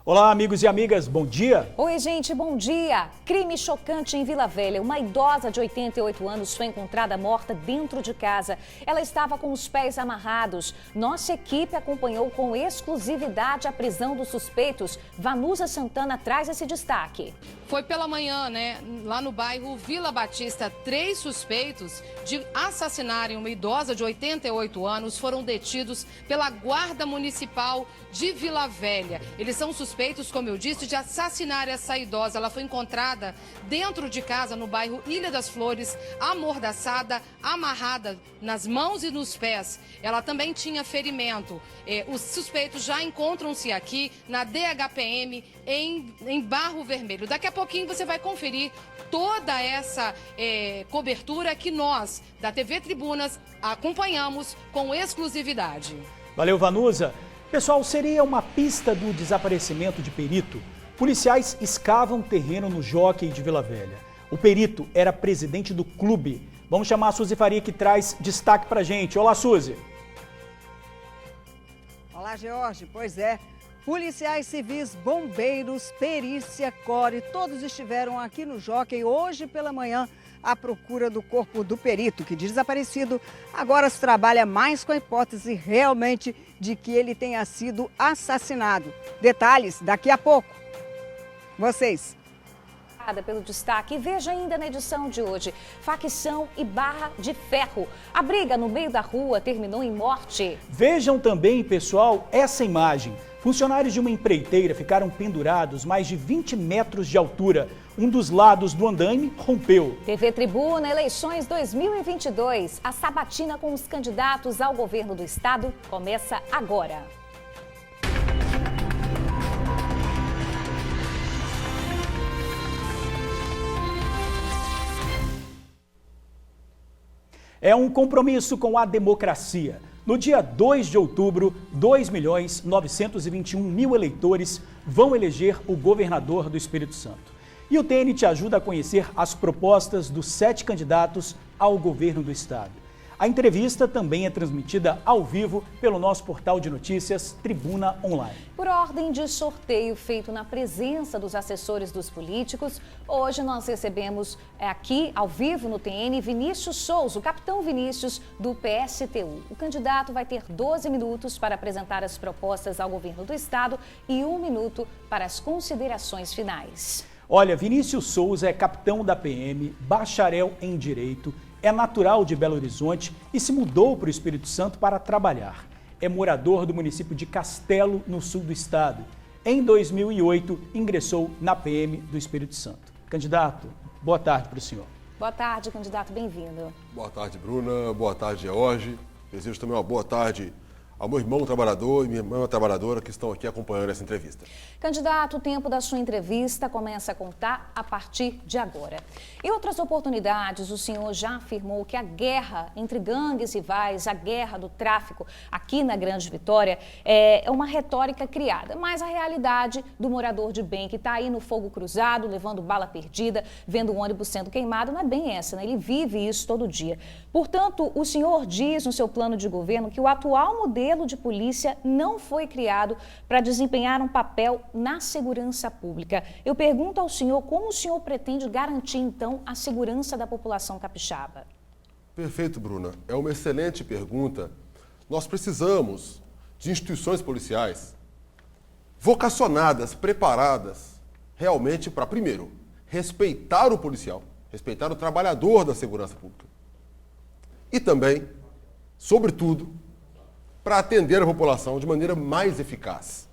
Olá, amigos e amigas, bom dia. Oi, gente, bom dia. Crime chocante em Vila Velha. Uma idosa de 88 anos foi encontrada morta dentro de casa. Ela estava com os pés amarrados. Nossa equipe acompanhou com exclusividade a prisão dos suspeitos. Vanusa Santana traz esse destaque. Foi pela manhã, lá no bairro Vila Batista, 3 suspeitos de assassinarem uma idosa de 88 anos foram detidos pela Guarda Municipal de Vila Velha. Eles são suspeitos, como eu disse, de assassinar essa idosa. Ela foi encontrada dentro de casa no bairro Ilha das Flores, amordaçada, amarrada nas mãos e nos pés. Ela também tinha ferimento. Os suspeitos já encontram-se aqui na DHPM em Barro Vermelho. Daqui a pouquinho você vai conferir toda essa cobertura que nós, da TV Tribunas, acompanhamos com exclusividade. Valeu, Vanusa. Pessoal, seria uma pista do desaparecimento de perito. Policiais escavam terreno no Jockey de Vila Velha. O perito era presidente do clube. Vamos chamar a Suzy Faria, que traz destaque pra gente. Olá, Suzy. Olá, George. Pois é. Policiais civis, bombeiros, perícia, core, todos estiveram aqui no Jockey hoje pela manhã à procura do corpo do perito, que desaparecido agora se trabalha mais com a hipótese realmente de que ele tenha sido assassinado. Detalhes daqui a pouco. Vocês. Pelo destaque. E veja ainda na edição de hoje, facção e barra de ferro. A briga no meio da rua terminou em morte. Vejam também, pessoal, essa imagem. Funcionários de uma empreiteira ficaram pendurados mais de 20 metros de altura. Um dos lados do andaime rompeu. TV Tribuna, eleições 2022. A sabatina com os candidatos ao governo do estado começa agora. É um compromisso com a democracia. No dia 2 de outubro, 2.921.000 eleitores vão eleger o governador do Espírito Santo. E o TN te ajuda a conhecer as propostas dos 7 candidatos ao governo do estado. A entrevista também é transmitida ao vivo pelo nosso portal de notícias Tribuna Online. Por ordem de sorteio feito na presença dos assessores dos políticos, hoje nós recebemos aqui, ao vivo no TN, Vinícius Souza, o capitão Vinícius do PSTU. O candidato vai ter 12 minutos para apresentar as propostas ao governo do estado e 1 minuto para as considerações finais. Olha, Vinícius Souza é capitão da PM, bacharel em Direito, é natural de Belo Horizonte e se mudou para o Espírito Santo para trabalhar. É morador do município de Castelo, no sul do estado. Em 2008, ingressou na PM do Espírito Santo. Candidato, boa tarde para o senhor. Boa tarde, candidato, bem-vindo. Boa tarde, Bruna. Boa tarde, George. Desejo também uma boa tarde ao meu irmão trabalhador e minha irmã trabalhadora que estão aqui acompanhando essa entrevista. Candidato, o tempo da sua entrevista começa a contar a partir de agora. Em outras oportunidades, o senhor já afirmou que a guerra entre gangues rivais, a guerra do tráfico aqui na Grande Vitória é uma retórica criada, mas a realidade do morador de bem que está aí no fogo cruzado, levando bala perdida, vendo o ônibus sendo queimado, não é bem essa, né? Ele vive isso todo dia. Portanto, o senhor diz no seu plano de governo que o atual modelo de polícia não foi criado para desempenhar um papel na segurança pública. Eu pergunto ao senhor como o senhor pretende garantir, então, a segurança da população capixaba? Perfeito, Bruna. É uma excelente pergunta. Nós precisamos de instituições policiais vocacionadas, preparadas, realmente para, primeiro, respeitar o policial, respeitar o trabalhador da segurança pública. E também, sobretudo, para atender a população de maneira mais eficaz.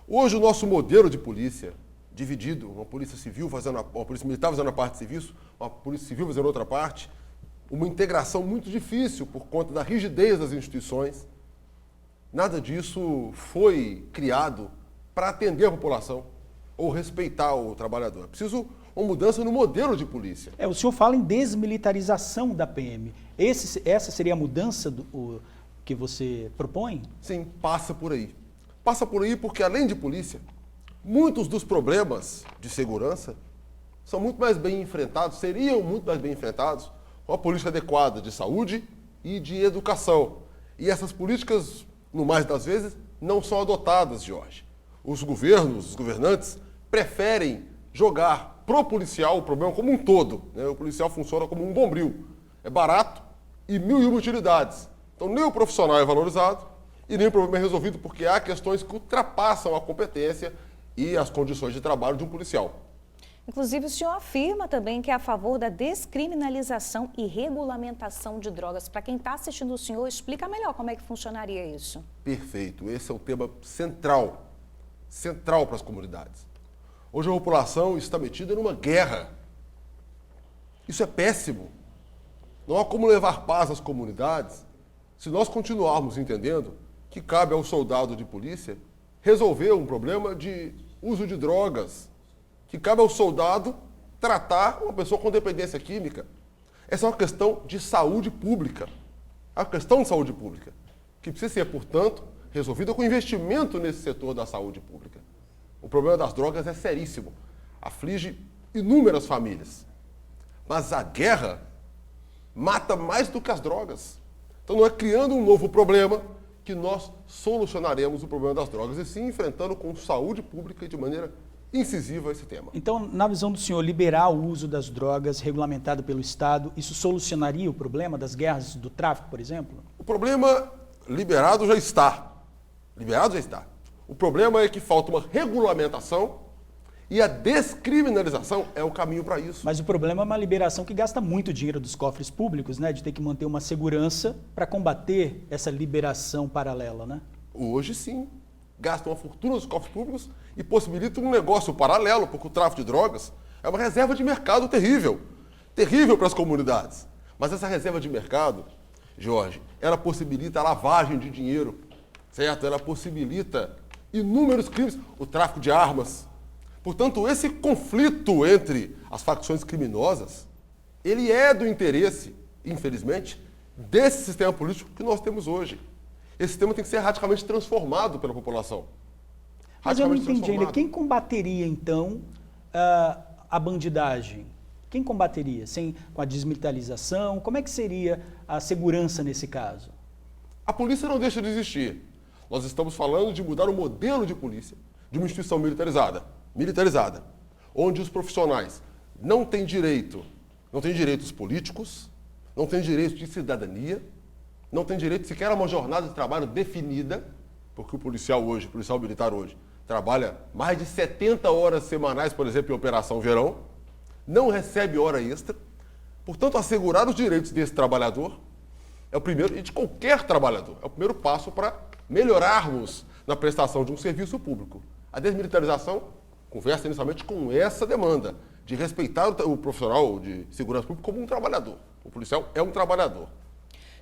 Hoje o nosso modelo de polícia, dividido, uma polícia civil fazendo uma polícia militar fazendo a parte de serviço, uma polícia civil fazendo outra parte, uma integração muito difícil por conta da rigidez das instituições. Nada disso foi criado para atender a população ou respeitar o trabalhador. É preciso uma mudança no modelo de polícia. O senhor fala em desmilitarização da PM. Essa seria a mudança que você propõe? Sim, passa por aí. Passa por aí porque, além de polícia, muitos dos problemas de segurança são muito mais bem enfrentados, seriam muito mais bem enfrentados com a política adequada de saúde e de educação. E essas políticas, no mais das vezes, não são adotadas, Jorge. Os governos, os governantes, preferem jogar pro policial o problema como um todo, né? O policial funciona como um bombril. É barato e mil e uma utilidades. Então nem o profissional é valorizado e nem o problema é resolvido, porque há questões que ultrapassam a competência e as condições de trabalho de um policial. Inclusive, o senhor afirma também que é a favor da descriminalização e regulamentação de drogas. Para quem está assistindo o senhor, explica melhor como é que funcionaria isso. Perfeito. Esse é o tema central para as comunidades. Hoje a população está metida numa guerra. Isso é péssimo. Não há como levar paz às comunidades se nós continuarmos entendendo que cabe ao soldado de polícia resolver um problema de uso de drogas, que cabe ao soldado tratar uma pessoa com dependência química. Essa é uma questão de saúde pública. É uma questão de saúde pública, que precisa ser, portanto, resolvida com investimento nesse setor da saúde pública. O problema das drogas é seríssimo, aflige inúmeras famílias. Mas a guerra mata mais do que as drogas. Então não é criando um novo problema que nós solucionaremos o problema das drogas, e sim enfrentando com saúde pública e de maneira incisiva esse tema. Então, na visão do senhor, liberar o uso das drogas regulamentado pelo Estado, isso solucionaria o problema das guerras do tráfico, por exemplo? O problema liberado já está. Liberado já está. O problema é que falta uma regulamentação e a descriminalização é o caminho para isso. Mas o problema é uma liberação que gasta muito dinheiro dos cofres públicos, né? De ter que manter uma segurança para combater essa liberação paralela, né? Hoje sim. Gasta uma fortuna dos cofres públicos e possibilita um negócio paralelo, porque o tráfico de drogas é uma reserva de mercado terrível. Terrível para as comunidades. Mas essa reserva de mercado, Jorge, ela possibilita a lavagem de dinheiro, certo? Ela possibilita inúmeros crimes, o tráfico de armas. Portanto, esse conflito entre as facções criminosas, ele é do interesse, infelizmente, desse sistema político que nós temos hoje. Esse sistema tem que ser radicalmente transformado pela população. Mas eu não entendi ainda. Quem combateria, então, a bandidagem? Quem combateria? Com a desmilitarização? Como é que seria a segurança nesse caso? A polícia não deixa de existir. Nós estamos falando de mudar o modelo de polícia, de uma instituição militarizada, onde os profissionais não têm direitos políticos, não têm direitos de cidadania, não têm direito sequer a uma jornada de trabalho definida, porque o policial militar hoje, trabalha mais de 70 horas semanais, por exemplo, em Operação Verão, não recebe hora extra. Portanto, assegurar os direitos desse trabalhador é o primeiro, e de qualquer trabalhador, é o primeiro passo para melhorarmos na prestação de um serviço público. A desmilitarização conversa inicialmente com essa demanda de respeitar o profissional de segurança pública como um trabalhador. O policial é um trabalhador.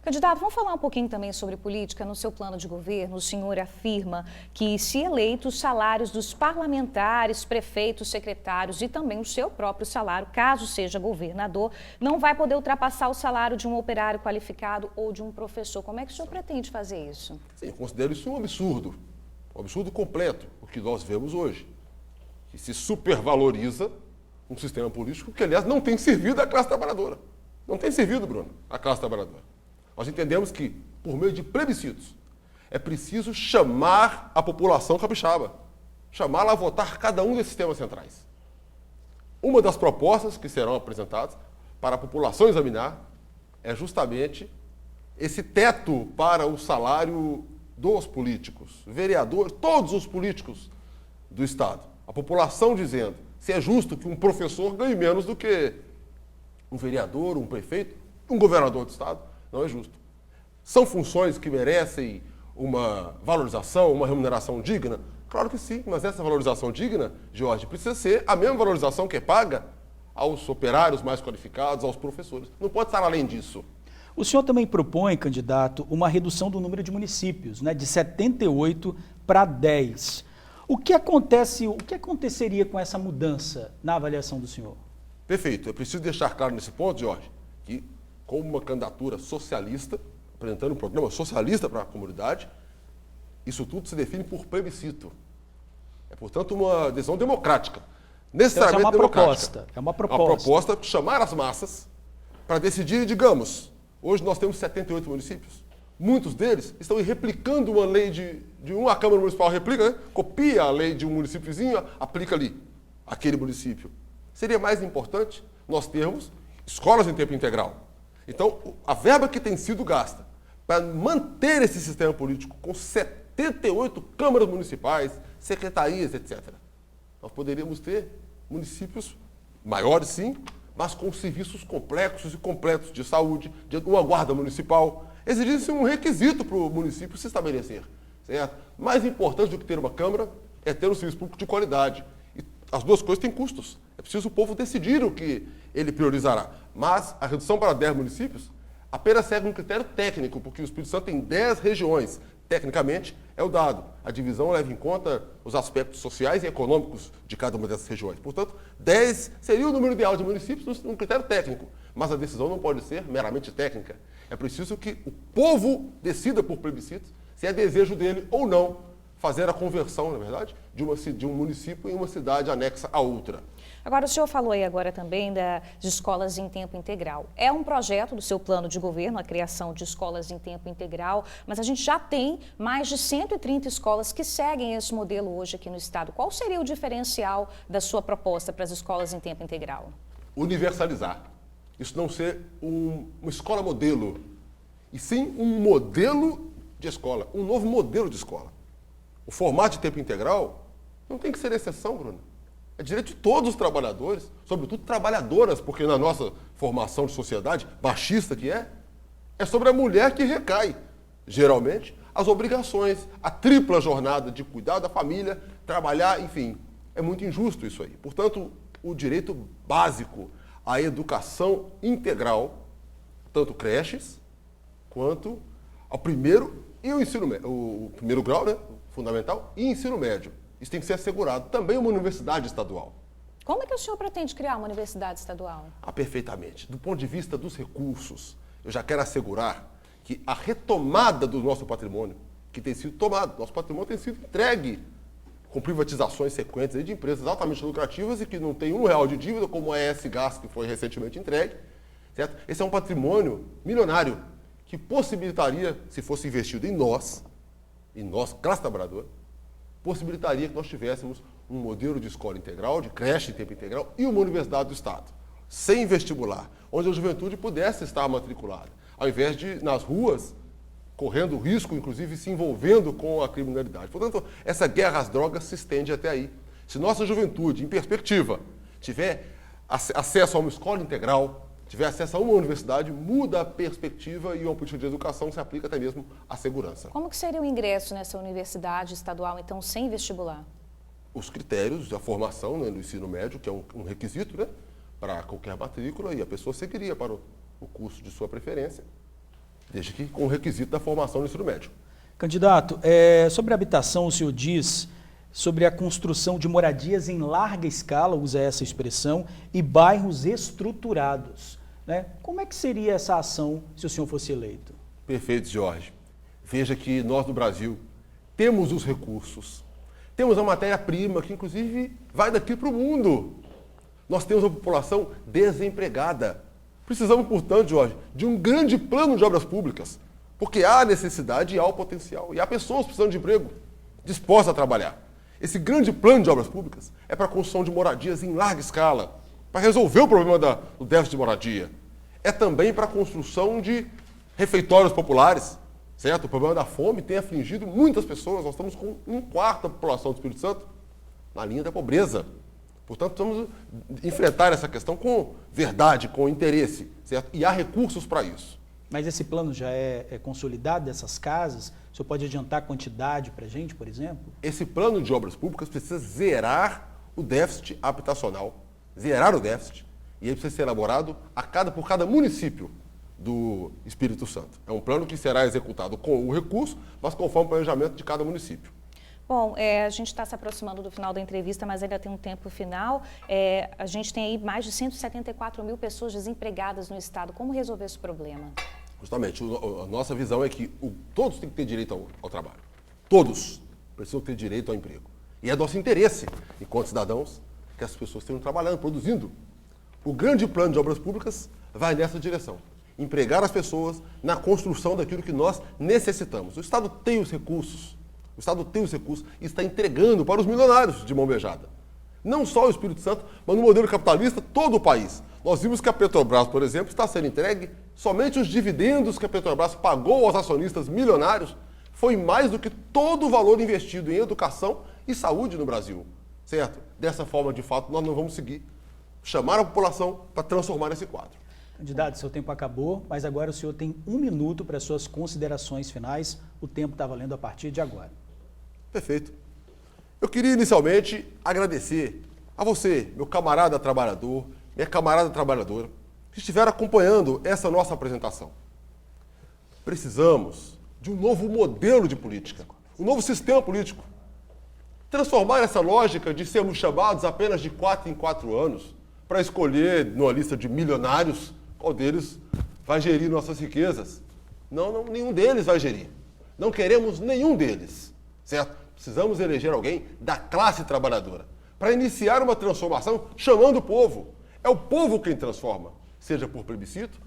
Candidato, vamos falar um pouquinho também sobre política. No seu plano de governo, o senhor afirma que, se eleito, os salários dos parlamentares, prefeitos, secretários e também o seu próprio salário, caso seja governador, não vai poder ultrapassar o salário de um operário qualificado ou de um professor. Como é que o senhor pretende fazer isso? Sim, eu considero isso um absurdo completo, o que nós vemos hoje, que se supervaloriza um sistema político que, aliás, não tem servido à classe trabalhadora. Não tem servido, Bruno, à classe trabalhadora. Nós entendemos que, por meio de plebiscitos, é preciso chamar a população capixaba, chamá-la a votar cada um desses temas centrais. Uma das propostas que serão apresentadas para a população examinar é justamente esse teto para o salário dos políticos, vereadores, todos os políticos do Estado. A população dizendo se é justo que um professor ganhe menos do que um vereador, um prefeito, um governador do Estado. Não é justo. São funções que merecem uma valorização, uma remuneração digna? Claro que sim, mas essa valorização digna, Jorge, precisa ser a mesma valorização que é paga aos operários mais qualificados, aos professores. Não pode estar além disso. O senhor também propõe, candidato, uma redução do número de municípios, né, de 78 para 10. O que aconteceria com essa mudança na avaliação do senhor? Perfeito. É preciso deixar claro nesse ponto, Jorge, que como uma candidatura socialista, apresentando um programa socialista para a comunidade, isso tudo se define por plebiscito. É, portanto, uma decisão democrática. Necessariamente então, democrática. É uma proposta. Uma proposta de chamar as massas para decidir, digamos, hoje nós temos 78 municípios. muitos deles estão replicando uma lei de uma Câmara Municipal replica, né? Copia a lei de um município vizinho, aplica ali, aquele município. Seria mais importante nós termos escolas em tempo integral. Então, a verba que tem sido gasta para manter esse sistema político com 78 câmaras municipais, secretarias, etc. Nós poderíamos ter municípios maiores, sim, mas com serviços complexos e completos de saúde, de uma guarda municipal. Exigisse um requisito para o município se estabelecer, certo? Mais importante do que ter uma Câmara é ter um serviço público de qualidade. E as duas coisas têm custos. É preciso o povo decidir o que ele priorizará. Mas a redução para 10 municípios apenas segue um critério técnico, porque o Espírito Santo tem 10 regiões. Tecnicamente, é o dado. A divisão leva em conta os aspectos sociais e econômicos de cada uma dessas regiões. Portanto, 10 seria o número ideal de municípios num critério técnico. Mas a decisão não pode ser meramente técnica. É preciso que o povo decida por plebiscito se é desejo dele ou não fazer a conversão, na verdade, de um município em uma cidade anexa a outra. Agora, o senhor falou aí agora também das escolas em tempo integral. É um projeto do seu plano de governo, a criação de escolas em tempo integral, mas a gente já tem mais de 130 escolas que seguem esse modelo hoje aqui no estado. Qual seria o diferencial da sua proposta para as escolas em tempo integral? Universalizar. Isso não ser uma escola modelo, e sim um modelo de escola, um novo modelo de escola. O formato de tempo integral não tem que ser exceção, Bruno. É direito de todos os trabalhadores, sobretudo trabalhadoras, porque na nossa formação de sociedade, machista que é sobre a mulher que recai, geralmente, as obrigações, a tripla jornada de cuidar da família, trabalhar, enfim. É muito injusto isso aí. Portanto, o direito básico à educação integral, tanto creches, quanto ao primeiro e o ensino médio, o primeiro grau, né, fundamental, e ensino médio. Isso tem que ser assegurado. Também uma universidade estadual. Como é que o senhor pretende criar uma universidade estadual? Perfeitamente. Do ponto de vista dos recursos, eu já quero assegurar que a retomada do nosso patrimônio, que tem sido tomado, nosso patrimônio tem sido entregue com privatizações sequentes aí de empresas altamente lucrativas e que não tem R$1 de dívida, como a ES Gás, que foi recentemente entregue. Certo? Esse é um patrimônio milionário que possibilitaria, se fosse investido em nós, classe trabalhadora, possibilitaria que nós tivéssemos um modelo de escola integral, de creche em tempo integral e uma universidade do Estado, sem vestibular, onde a juventude pudesse estar matriculada, ao invés de, nas ruas, correndo risco, inclusive se envolvendo com a criminalidade. Portanto, essa guerra às drogas se estende até aí. Se nossa juventude, em perspectiva, tiver acesso a uma escola integral, tiver acesso a uma universidade, muda a perspectiva e uma política de educação se aplica até mesmo à segurança. Como que seria o ingresso nessa universidade estadual, então, sem vestibular? Os critérios da formação, né, no ensino médio, que é um requisito, né, para qualquer matrícula, e a pessoa seguiria para o curso de sua preferência, desde que com o requisito da formação no ensino médio. Candidato, sobre a habitação, o senhor diz sobre a construção de moradias em larga escala, usa essa expressão, e bairros estruturados. Né? Como é que seria essa ação se o senhor fosse eleito? Perfeito, Jorge. Veja que nós no Brasil temos os recursos, temos a matéria-prima que inclusive vai daqui para o mundo. Nós temos uma população desempregada. Precisamos, portanto, Jorge, de um grande plano de obras públicas, porque há necessidade e há o potencial, e há pessoas precisando de emprego, dispostas a trabalhar. Esse grande plano de obras públicas é para a construção de moradias em larga escala, para resolver o problema do déficit de moradia. É também para a construção de refeitórios populares, certo? O problema da fome tem afligido muitas pessoas. Nós estamos com 1/4 da população do Espírito Santo na linha da pobreza. Portanto, precisamos enfrentar essa questão com verdade, com interesse, certo? E há recursos para isso. Mas esse plano já é consolidado dessas casas? O senhor pode adiantar a quantidade para a gente, por exemplo? Esse plano de obras públicas precisa zerar o déficit habitacional, zerar o déficit, e ele precisa ser elaborado por cada município do Espírito Santo. É um plano que será executado com o recurso, mas conforme o planejamento de cada município. Bom, a gente está se aproximando do final da entrevista, mas ainda tem um tempo final. A gente tem aí mais de 174 mil pessoas desempregadas no estado. Como resolver esse problema? Justamente, a nossa visão é que todos têm que ter direito ao trabalho. Todos precisam ter direito ao emprego. E é nosso interesse, enquanto cidadãos, que as pessoas estejam trabalhando, produzindo. O grande plano de obras públicas vai nessa direção. empregar as pessoas na construção daquilo que nós necessitamos. O Estado tem os recursos, e está entregando para os milionários de mão beijada. Não só o Espírito Santo, mas no modelo capitalista, todo o país. Nós vimos que a Petrobras, por exemplo, está sendo entregue somente os dividendos que a Petrobras pagou aos acionistas milionários foi mais do que todo o valor investido em educação e saúde no Brasil, certo? Dessa forma, de fato, nós não vamos seguir chamar a população para transformar esse quadro. Candidato, seu tempo acabou, mas agora o senhor tem 1 minuto para suas considerações finais. O tempo está valendo a partir de agora. Perfeito. Eu queria inicialmente agradecer a você, meu camarada trabalhador, minha camarada trabalhadora, que estiveram acompanhando essa nossa apresentação. Precisamos de um novo modelo de política, um novo sistema político. Transformar essa lógica de sermos chamados apenas de 4 em 4 anos para escolher, numa lista de milionários, qual deles vai gerir nossas riquezas. Não, nenhum deles vai gerir. Não queremos nenhum deles, certo? Precisamos eleger alguém da classe trabalhadora para iniciar uma transformação chamando o povo. É o povo quem transforma, seja por plebiscito,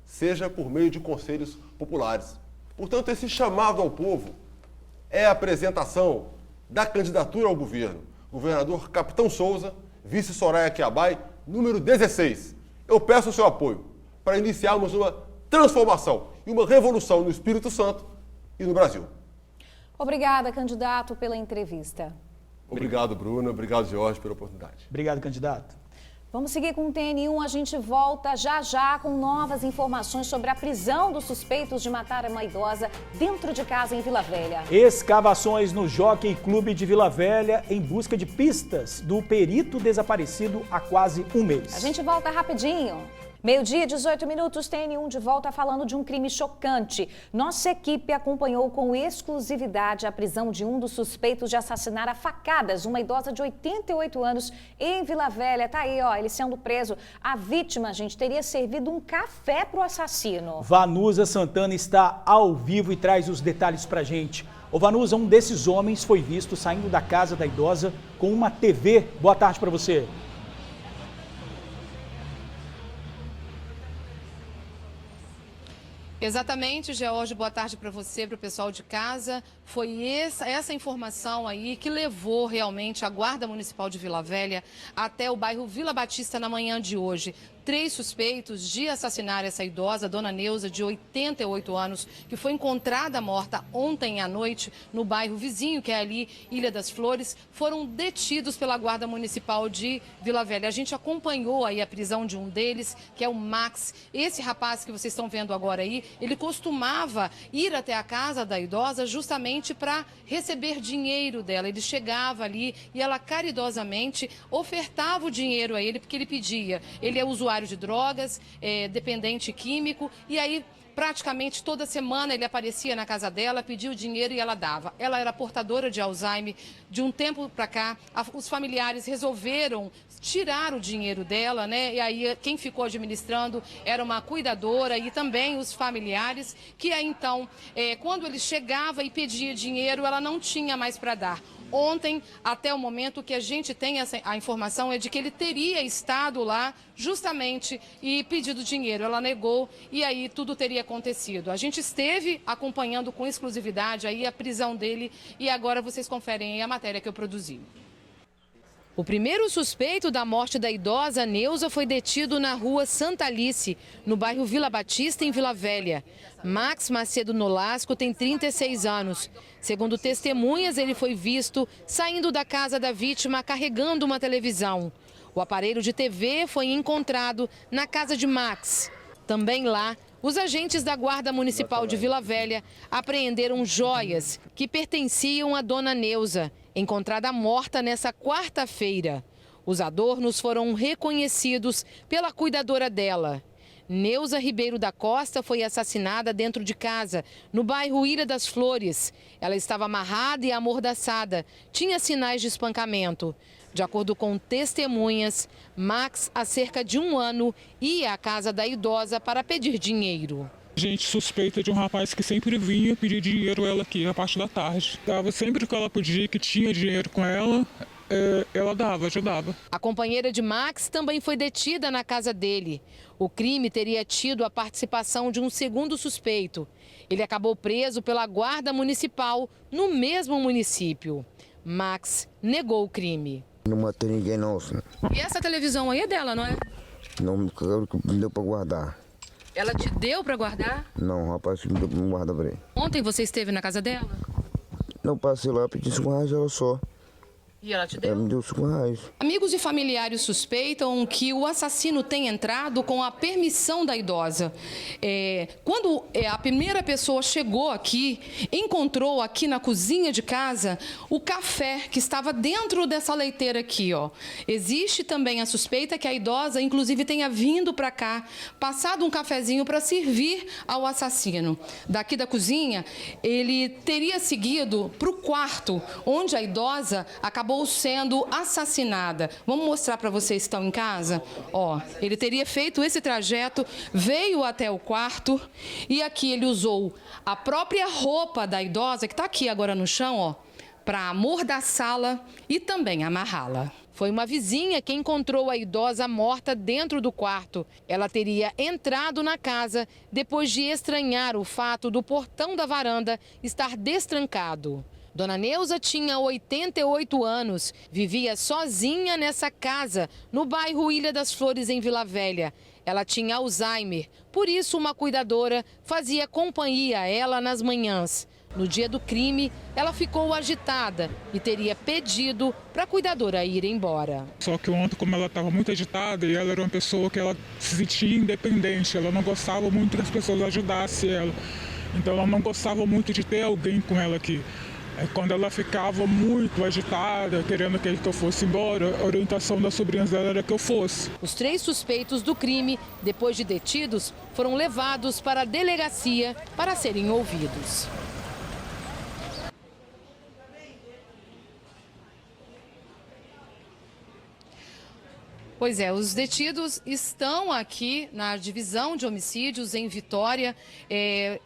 seja por meio de conselhos populares. Portanto, esse chamado ao povo é a apresentação da candidatura ao governo. Governador Capitão Souza, vice Soraya Chiabai, número 16. Eu peço o seu apoio para iniciarmos uma transformação e uma revolução no Espírito Santo e no Brasil. Obrigada, candidato, pela entrevista. Obrigado, Bruna. Obrigado, Jorge, pela oportunidade. Obrigado, candidato. Vamos seguir com o TN1, a gente volta já com novas informações sobre a prisão dos suspeitos de matar uma idosa dentro de casa em Vila Velha. Escavações no Jockey Clube de Vila Velha em busca de pistas do perito desaparecido há quase um mês. A gente volta rapidinho. 12h, 18 minutos, TN1 de volta falando de um crime chocante. Nossa equipe acompanhou com exclusividade a prisão de um dos suspeitos de assassinar a facadas uma idosa de 88 anos em Vila Velha. Tá aí, ó, ele sendo preso. A vítima, gente, teria servido um café pro assassino. Vanusa Santana está ao vivo e traz os detalhes pra gente. Ô Vanusa, um desses homens foi visto saindo da casa da idosa com uma TV. Boa tarde pra você. Exatamente, George, boa tarde para você, para o pessoal de casa. Foi essa informação aí que levou realmente a Guarda Municipal de Vila Velha até o bairro Vila Batista na manhã de hoje. 3 suspeitos de assassinar essa idosa, Dona Neuza, de 88 anos, que foi encontrada morta ontem à noite no bairro vizinho, que é ali Ilha das Flores, foram detidos pela Guarda Municipal de Vila Velha. A gente acompanhou aí a prisão de um deles, que é o Max. Esse rapaz que vocês estão vendo agora aí, ele costumava ir até a casa da idosa justamente para receber dinheiro dela. Ele chegava ali e ela caridosamente ofertava o dinheiro a ele, porque ele pedia. Ele é usuário de drogas, dependente químico, e aí praticamente toda semana ele aparecia na casa dela, pedia o dinheiro e ela dava. Ela era portadora de Alzheimer. De um tempo para cá, os familiares resolveram tirar o dinheiro dela, né? E aí quem ficou administrando era uma cuidadora e também os familiares, que aí então, quando ele chegava e pedia dinheiro, ela não tinha mais para dar. Ontem, até o momento que a gente tem a informação é de que ele teria estado lá justamente e pedido dinheiro. Ela negou e aí tudo teria acontecido. A gente esteve acompanhando com exclusividade aí a prisão dele e agora vocês conferem aí a matéria que eu produzi. O primeiro suspeito da morte da idosa Neuza foi detido na rua Santa Alice, no bairro Vila Batista, em Vila Velha. Max Macedo Nolasco tem 36 anos. Segundo testemunhas, ele foi visto saindo da casa da vítima carregando uma televisão. O aparelho de TV foi encontrado na casa de Max. Também lá, os agentes da Guarda Municipal de Vila Velha apreenderam joias que pertenciam à dona Neuza, encontrada morta nessa quarta-feira. Os adornos foram reconhecidos pela cuidadora dela. Neuza Ribeiro da Costa foi assassinada dentro de casa, no bairro Ilha das Flores. Ela estava amarrada e amordaçada, tinha sinais de espancamento. De acordo com testemunhas, Max, há cerca de 1 ano, ia à casa da idosa para pedir dinheiro. A gente suspeita de um rapaz que sempre vinha pedir dinheiro a ela aqui, a parte da tarde. Dava sempre que ela podia, que tinha dinheiro com ela, ela ajudava. A companheira de Max também foi detida na casa dele. O crime teria tido a participação de um segundo suspeito. Ele acabou preso pela Guarda Municipal no mesmo município. Max negou o crime. Não matei ninguém não, senhor. E essa televisão aí é dela, não é? Não me deu para guardar. Ela te deu para guardar? Não, rapaz, que me deu para guardar para ele. Ontem você esteve na casa dela? Não, passei lá, pedi R$5 ela só. E ela te Ela deu? me deu R$5. Amigos e familiares suspeitam que o assassino tem entrado com a permissão da idosa. Quando a primeira pessoa chegou aqui, encontrou aqui na cozinha de casa o café que estava dentro dessa leiteira aqui, ó. Existe também a suspeita que a idosa, inclusive, tenha vindo para cá, passado um cafezinho para servir ao assassino. Daqui da cozinha, ele teria seguido para o quarto, onde a idosa acabou sendo assassinada. Vamos mostrar para vocês que estão em casa? Ó, ele teria feito esse trajeto, veio até o quarto e aqui ele usou a própria roupa da idosa, que está aqui agora no chão, ó, para amordaçá-la e também amarrá-la. Foi uma vizinha que encontrou a idosa morta dentro do quarto. Ela teria entrado na casa depois de estranhar o fato do portão da varanda estar destrancado. Dona Neuza tinha 88 anos, vivia sozinha nessa casa, no bairro Ilha das Flores, em Vila Velha. Ela tinha Alzheimer, por isso uma cuidadora fazia companhia a ela nas manhãs. No dia do crime, ela ficou agitada e teria pedido para a cuidadora ir embora. Só que ontem, como ela estava muito agitada e ela era uma pessoa que ela se sentia independente, ela não gostava muito que as pessoas ajudassem ela. Então ela não gostava muito de ter alguém com ela aqui. Quando ela ficava muito agitada, querendo que eu fosse embora, a orientação das sobrinhas dela era que eu fosse. Os 3 suspeitos do crime, depois de detidos, foram levados para a delegacia para serem ouvidos. Pois é, os detidos estão aqui na divisão de homicídios em Vitória.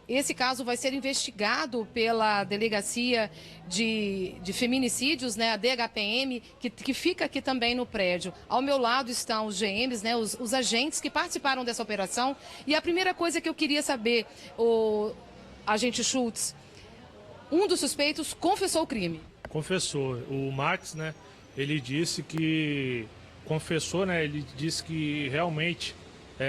Esse caso vai ser investigado pela Delegacia de Feminicídios, né, a DHPM, que fica aqui também no prédio. Ao meu lado estão os GMs, né, os agentes que participaram dessa operação. E a primeira coisa que eu queria saber, o agente Schultz, um dos suspeitos confessou o crime. Confessou. O Max, né, ele disse que... confessou, né? Ele disse que realmente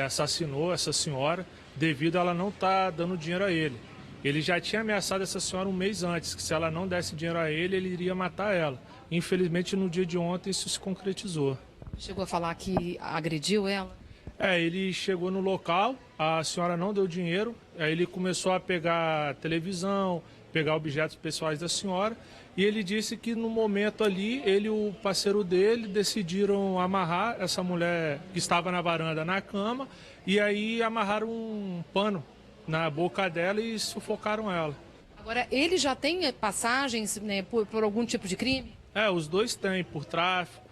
assassinou essa senhora devido a ela não estar dando dinheiro a ele. Ele já tinha ameaçado essa senhora um mês antes, que se ela não desse dinheiro a ele, ele iria matar ela. Infelizmente, no dia de ontem, isso se concretizou. Chegou a falar que agrediu ela? Ele chegou no local, a senhora não deu dinheiro, aí ele começou a pegar televisão, pegar objetos pessoais da senhora, e ele disse que no momento ali, ele e o parceiro dele decidiram amarrar essa mulher que estava na varanda na cama, e aí amarraram um pano na boca dela e sufocaram ela. Agora, ele já tem passagens, né, por algum tipo de crime? Os dois têm, por tráfico,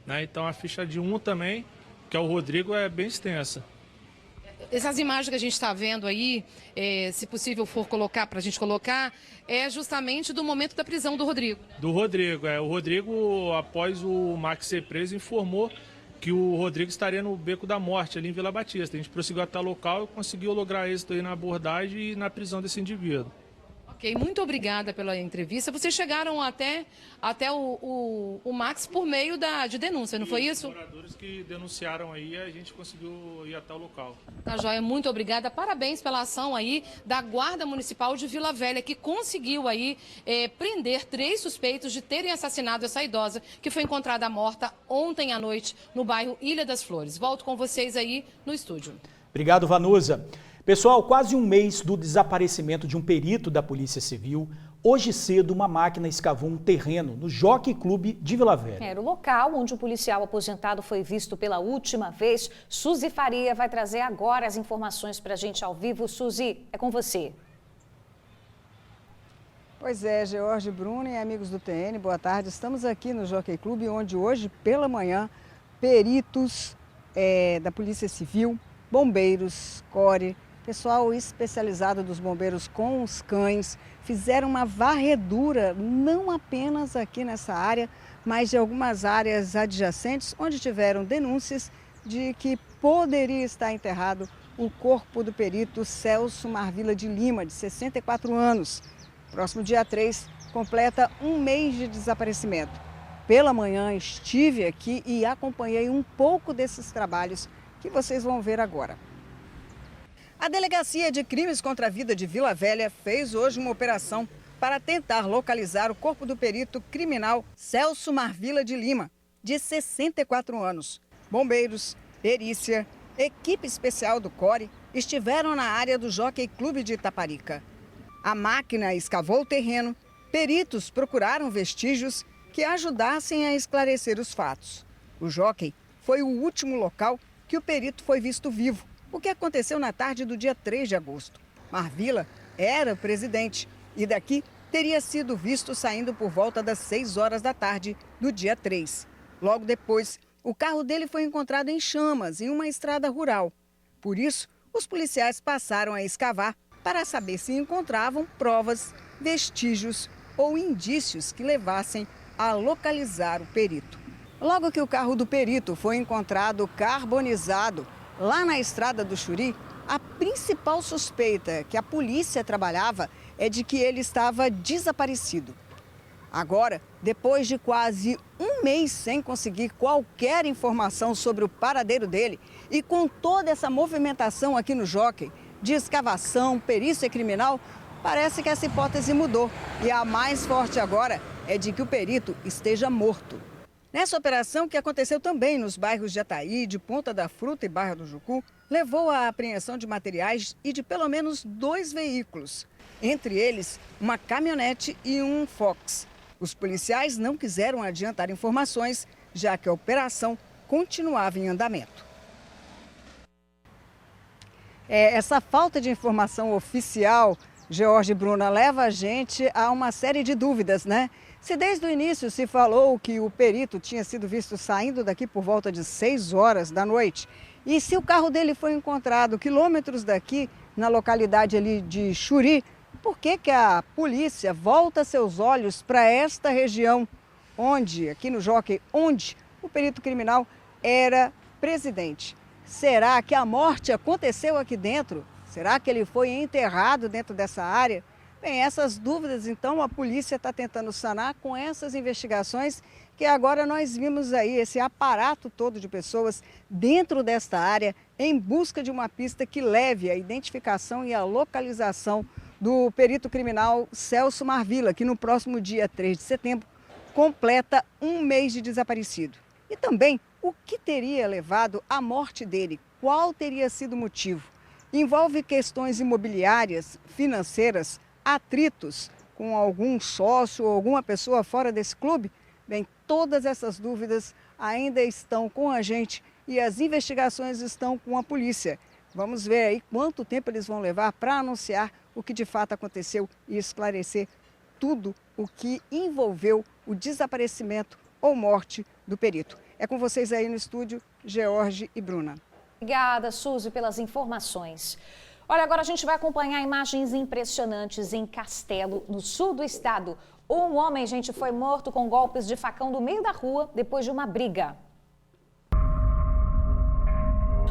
né? Então a ficha de um também, que é o Rodrigo, é bem extensa. Essas imagens que a gente está vendo aí, se possível for colocar, para a gente colocar, é justamente do momento da prisão do Rodrigo. Do Rodrigo, O Rodrigo, após o Max ser preso, informou que o Rodrigo estaria no Beco da Morte, ali em Vila Batista. A gente prosseguiu até o local e conseguiu lograr êxito aí na abordagem e na prisão desse indivíduo. Ok, muito obrigada pela entrevista. Vocês chegaram até o Max por meio de denúncia, não foi isso? Os moradores que denunciaram aí, a gente conseguiu ir até o local. Tá joia, muito obrigada. Parabéns pela ação aí da Guarda Municipal de Vila Velha, que conseguiu aí prender 3 suspeitos de terem assassinado essa idosa, que foi encontrada morta ontem à noite no bairro Ilha das Flores. Volto com vocês aí no estúdio. Obrigado, Vanusa. Pessoal, quase um mês do desaparecimento de um perito da Polícia Civil, hoje cedo uma máquina escavou um terreno no Jockey Club de Vila Velha. Era o local onde o policial aposentado foi visto pela última vez. Suzy Faria vai trazer agora as informações para a gente ao vivo. Suzy, é com você. Pois é, George, Bruno e amigos do TN, boa tarde. Estamos aqui no Jockey Club, onde hoje pela manhã, peritos da Polícia Civil, bombeiros, CORE, Pessoal especializado dos bombeiros com os cães fizeram uma varredura, não apenas aqui nessa área, mas de algumas áreas adjacentes, onde tiveram denúncias de que poderia estar enterrado o corpo do perito Celso Marvila de Lima, de 64 anos. Próximo dia 3, completa um mês de desaparecimento. Pela manhã estive aqui e acompanhei um pouco desses trabalhos que vocês vão ver agora. A Delegacia de Crimes contra a Vida de Vila Velha fez hoje uma operação para tentar localizar o corpo do perito criminal Celso Marvila de Lima, de 64 anos. Bombeiros, perícia, equipe especial do CORE estiveram na área do Jockey Clube de Itaparica. A máquina escavou o terreno, peritos procuraram vestígios que ajudassem a esclarecer os fatos. O jockey foi o último local que o perito foi visto vivo, o que aconteceu na tarde do dia 3 de agosto. Marvila era o presidente e daqui teria sido visto saindo por volta das 6 horas da tarde do dia 3. Logo depois, o carro dele foi encontrado em chamas em uma estrada rural. Por isso, os policiais passaram a escavar para saber se encontravam provas, vestígios ou indícios que levassem a localizar o perito. Logo que o carro do perito foi encontrado carbonizado lá na estrada do Xuri, a principal suspeita que a polícia trabalhava é de que ele estava desaparecido. Agora, depois de quase um mês sem conseguir qualquer informação sobre o paradeiro dele e com toda essa movimentação aqui no Jockey, de escavação, perícia criminal, parece que essa hipótese mudou. E a mais forte agora é de que o perito esteja morto. Nessa operação, que aconteceu também nos bairros de Ataí, de Ponta da Fruta e Barra do Jucu, levou à apreensão de materiais e de pelo menos 2 veículos. Entre eles, uma caminhonete e um Fox. Os policiais não quiseram adiantar informações, já que a operação continuava em andamento. Essa falta de informação oficial, George e Bruna, leva a gente a uma série de dúvidas, né? Se desde o início se falou que o perito tinha sido visto saindo daqui por volta de 6 horas da noite, e se o carro dele foi encontrado quilômetros daqui, na localidade ali de Xuri, por que a polícia volta seus olhos para esta região, onde, aqui no Jockey, onde o perito criminal era presidente? Será que a morte aconteceu aqui dentro? Será que ele foi enterrado dentro dessa área? Bem, essas dúvidas, então, a polícia está tentando sanar com essas investigações que agora nós vimos aí, esse aparato todo de pessoas dentro desta área em busca de uma pista que leve à identificação e à localização do perito criminal Celso Marvila, que no próximo dia 3 de setembro completa um mês de desaparecido. E também o que teria levado à morte dele, qual teria sido o motivo. Envolve questões imobiliárias, financeiras, atritos com algum sócio ou alguma pessoa fora desse clube? Bem, todas essas dúvidas ainda estão com a gente e as investigações estão com a polícia. Vamos ver aí quanto tempo eles vão levar para anunciar o que de fato aconteceu e esclarecer tudo o que envolveu o desaparecimento ou morte do perito. É com vocês aí no estúdio, George e Bruna. Obrigada, Suzy, pelas informações. Olha, agora a gente vai acompanhar imagens impressionantes em Castelo, no sul do estado. Um homem, gente, foi morto com golpes de facão no meio da rua depois de uma briga.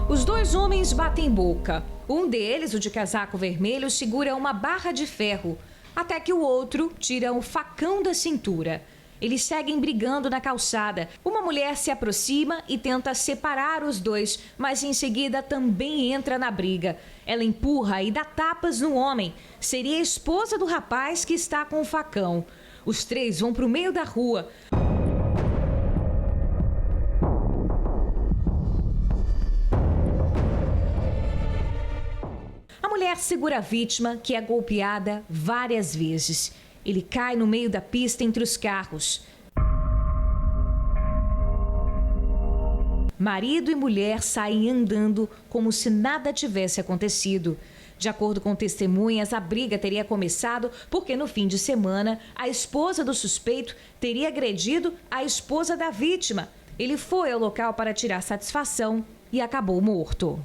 Os 2 homens batem boca. Um deles, o de casaco vermelho, segura uma barra de ferro, até que o outro tira um facão da cintura. Eles seguem brigando na calçada. Uma mulher se aproxima e tenta separar os 2, mas em seguida também entra na briga. Ela empurra e dá tapas no homem. Seria a esposa do rapaz que está com o facão. Os 3 vão para o meio da rua. A mulher segura a vítima, que é golpeada várias vezes. Ele cai no meio da pista entre os carros. Marido e mulher saem andando como se nada tivesse acontecido. De acordo com testemunhas, a briga teria começado porque no fim de semana a esposa do suspeito teria agredido a esposa da vítima. Ele foi ao local para tirar satisfação e acabou morto.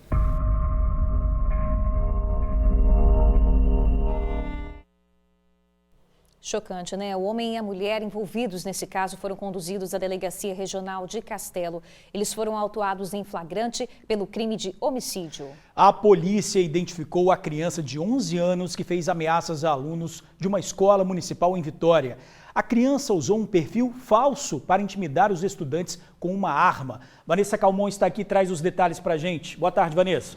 Chocante, né? O homem e a mulher envolvidos nesse caso foram conduzidos à Delegacia Regional de Castelo. Eles foram autuados em flagrante pelo crime de homicídio. A polícia identificou a criança de 11 anos que fez ameaças a alunos de uma escola municipal em Vitória. A criança usou um perfil falso para intimidar os estudantes com uma arma. Vanessa Calmon está aqui e traz os detalhes para a gente. Boa tarde, Vanessa.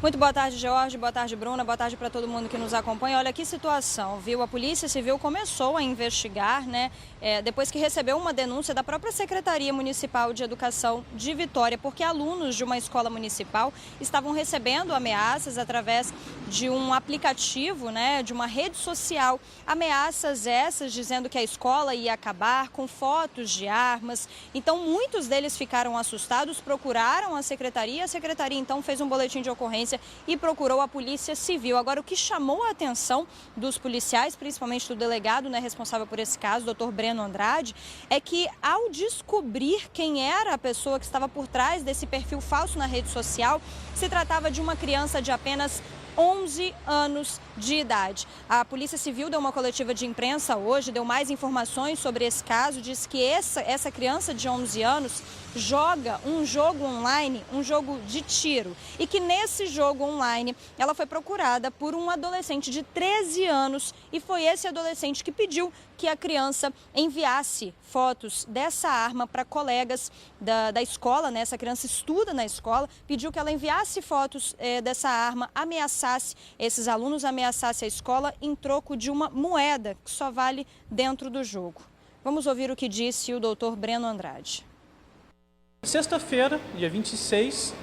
Muito boa tarde, Jorge. Boa tarde, Bruna. Boa tarde para todo mundo que nos acompanha. Olha que situação, viu? A Polícia Civil começou a investigar, né? Depois que recebeu uma denúncia da própria Secretaria Municipal de Educação de Vitória, porque alunos de uma escola municipal estavam recebendo ameaças através de um aplicativo, né? De uma rede social. Ameaças essas dizendo que a escola ia acabar, com fotos de armas. Então, muitos deles ficaram assustados, procuraram a Secretaria então fez um boletim de ocorrência e procurou a Polícia Civil. Agora, o que chamou a atenção dos policiais, principalmente do delegado, né, responsável por esse caso, Dr. Breno Andrade, é que ao descobrir quem era a pessoa que estava por trás desse perfil falso na rede social, se tratava de uma criança de apenas 11 anos de idade. A Polícia Civil deu uma coletiva de imprensa hoje, deu mais informações sobre esse caso, diz que essa criança de 11 anos joga um jogo online, um jogo de tiro, e que nesse jogo online ela foi procurada por um adolescente de 13 anos e foi esse adolescente que pediu que a criança enviasse fotos dessa arma para colegas da escola, né? Essa criança estuda na escola, pediu que ela enviasse fotos dessa arma, ameaçasse esses alunos, ameaçasse a escola em troco de uma moeda que só vale dentro do jogo. Vamos ouvir o que disse o doutor Breno Andrade. Sexta-feira, dia 26,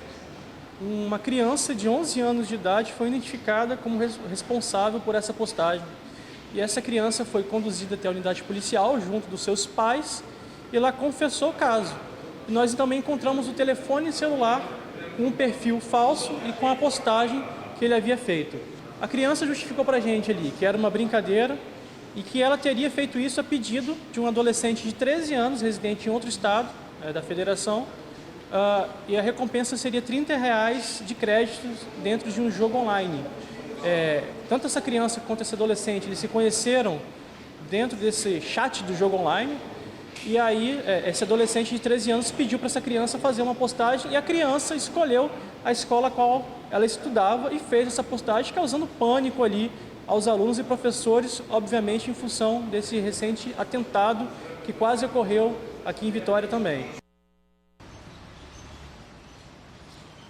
uma criança de 11 anos de idade foi identificada como responsável por essa postagem. E essa criança foi conduzida até a unidade policial junto dos seus pais e lá confessou o caso. E nós também encontramos o telefone celular com um perfil falso e com a postagem que ele havia feito. A criança justificou para a gente ali que era uma brincadeira e que ela teria feito isso a pedido de um adolescente de 13 anos, residente em outro estado da federação, e a recompensa seria R$30 de créditos dentro de um jogo online. Tanto essa criança quanto esse adolescente, eles se conheceram dentro desse chat do jogo online, e aí esse adolescente de 13 anos pediu para essa criança fazer uma postagem e a criança escolheu a escola a qual ela estudava e fez essa postagem, causando pânico ali aos alunos e professores, obviamente em função desse recente atentado que quase ocorreu aqui em Vitória também.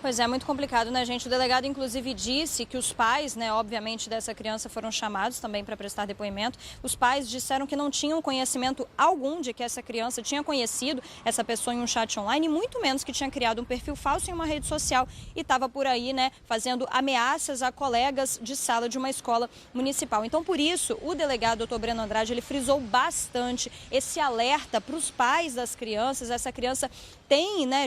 Pois é, muito complicado, né, gente? O delegado, inclusive, disse que os pais, né, obviamente, dessa criança foram chamados também para prestar depoimento. Os pais disseram que não tinham conhecimento algum de que essa criança tinha conhecido essa pessoa em um chat online, e muito menos que tinha criado um perfil falso em uma rede social e estava por aí, né, fazendo ameaças a colegas de sala de uma escola municipal. Então, por isso, o delegado, Dr. Breno Andrade, ele frisou bastante esse alerta para os pais das crianças. Essa criança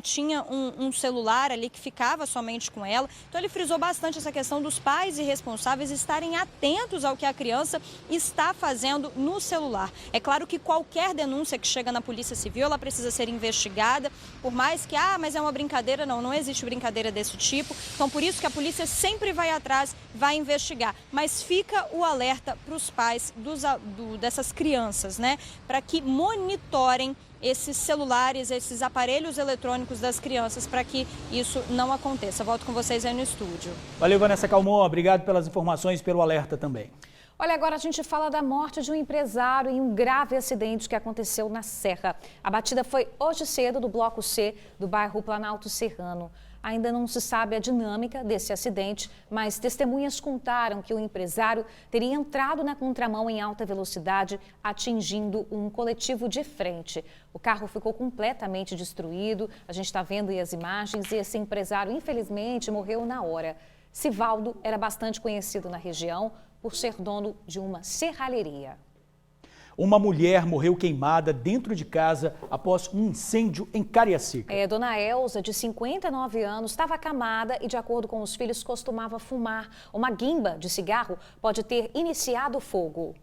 tinha um celular ali que ficava somente com ela. Então ele frisou bastante essa questão dos pais e responsáveis estarem atentos ao que a criança está fazendo no celular. É claro que qualquer denúncia que chega na Polícia Civil, ela precisa ser investigada, por mais que, mas é uma brincadeira, não existe brincadeira desse tipo. Então por isso que a polícia sempre vai atrás, vai investigar. Mas fica o alerta para os pais dessas crianças, né? Para que monitorem esses celulares, esses aparelhos eletrônicos das crianças, para que isso não aconteça. Volto com vocês aí no estúdio. Valeu, Vanessa Calmon. Obrigado pelas informações e pelo alerta também. Olha, agora a gente fala da morte de um empresário em um grave acidente que aconteceu na Serra. A batida foi hoje cedo do Bloco C do bairro Planalto Serrano. Ainda não se sabe a dinâmica desse acidente, mas testemunhas contaram que o empresário teria entrado na contramão em alta velocidade, atingindo um coletivo de frente. O carro ficou completamente destruído, a gente está vendo aí as imagens, e esse empresário, infelizmente, morreu na hora. Sivaldo era bastante conhecido na região por ser dono de uma serralheria. Uma mulher morreu queimada dentro de casa após um incêndio em Cariacica. Dona Elza, de 59 anos, estava acamada e, de acordo com os filhos, costumava fumar. Uma guimba de cigarro pode ter iniciado o fogo.